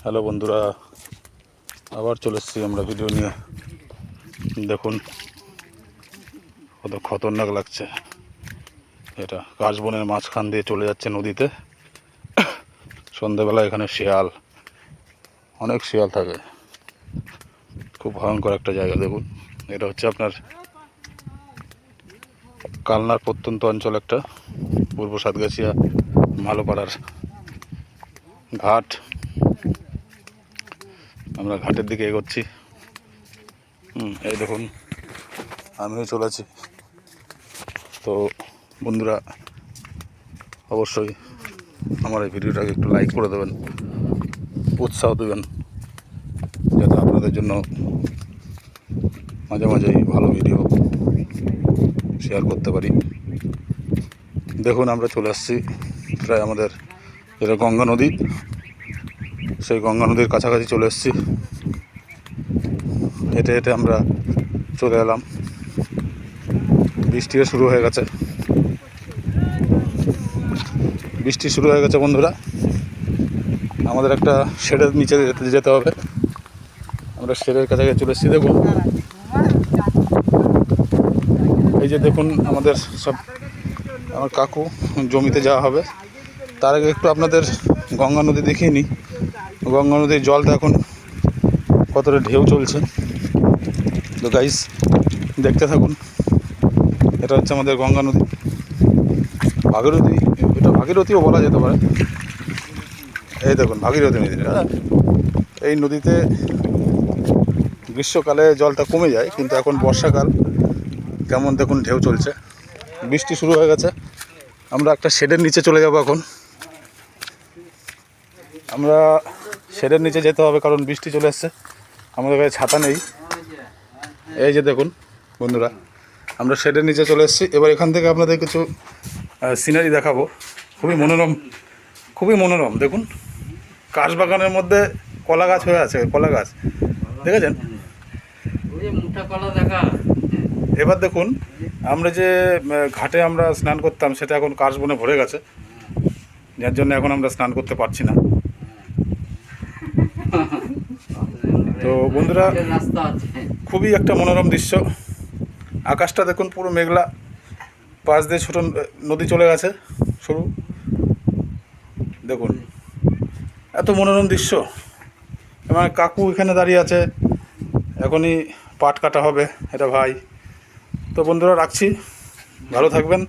Hello বন্ধুরা, আবার চলে এসেছি আমরা ভিডিও নিয়ে। দেখুন কত খতরনাক লাগছে। এটা কাশবনের মাঝখান দিয়ে চলে যাচ্ছে নদীতে। সন্ধ্যাবেলা এখানে শিয়াল, অনেক শিয়াল থাকে। খুব ভয়ঙ্কর একটা জায়গা। দেখুন, এটা হচ্ছে আপনার কালনার প্রত্যন্ত অঞ্চল, একটা পূর্ব সাতগাছিয়া মালোপাড়ার ঘাট। আমরা ঘাটের দিকে এগোচ্ছি। এই দেখুন, আমিও চলেছি। তো বন্ধুরা, অবশ্যই আমার এই ভিডিওটাকে একটু লাইক করে দেবেন, উৎসাহ দেবেন, যাতে আপনাদের জন্য মাঝে মাঝেই ভালো ভিডিও শেয়ার করতে পারি। দেখুন, আমরা চলে আসছি প্রায় আমাদের যেটা গঙ্গা নদী, সেই গঙ্গা নদীর কাছাকাছি চলে এসেছি। হেঁটে হেঁটে আমরা চলে এলাম। বৃষ্টিও শুরু হয়ে গেছে। বৃষ্টি শুরু হয়ে গেছে বন্ধুরা। আমাদের একটা শেডের নিচে যেতে হবে। আমরা শেডের কাছাকাছি চলে এসেছি। দেখুন, এই যে দেখুন, আমাদের সব আমার কাকু জমিতে যাওয়া হবে। তার আগে একটু আপনাদের গঙ্গা নদী দেখিয়ে নিই। গঙ্গা নদীর জলটা এখন কতটা ঢেউ চলছে। তো গাইস, দেখতে থাকুন। এটা হচ্ছে আমাদের গঙ্গা নদী, ভাগীরথী। এটা ভাগীরথীও বলা যেতে পারে। এই দেখুন, ভাগীরথী নদী। এই নদীতে গ্রীষ্মকালে জলটা কমে যায়, কিন্তু এখন বর্ষাকাল কেমন দেখুন ঢেউ চলছে। বৃষ্টি শুরু হয়ে গেছে। আমরা একটা শেডের নিচে চলে যাব এখন। আমরা শেডের নিচে যেতে হবে, কারণ বৃষ্টি চলে এসছে। আমাদের কাছে ছাতা নেই। এই যে দেখুন বন্ধুরা, আমরা শেডের নিচে চলে এসেছি। এবার এখান থেকে আপনাদের কিছু সিনারি দেখাবো। খুবই মনোরম, খুবই মনোরম। দেখুন, কাশ বাগানের মধ্যে কলা গাছ হয়ে আছে। কলা গাছ দেখেছেন? এবার দেখুন, আমরা যে ঘাটে আমরা স্নান করতাম, সেটা এখন কাশবনে ভরে গেছে, যার জন্য এখন আমরা স্নান করতে পারছি না। তো বন্ধুরা, খুবই একটা মনোরম দৃশ্য। আকাশটা দেখুন, পুরো মেঘলা, পাশ দিয়ে ছোটো নদী চলে গেছে সরু। দেখুন, এত মনোরম দৃশ্য। আমার কাকু এখানে দাঁড়িয়ে আছে, এখনই পাট কাটা হবে। এটা ভাই। তো বন্ধুরা, রাখছি। ভালো থাকবেন।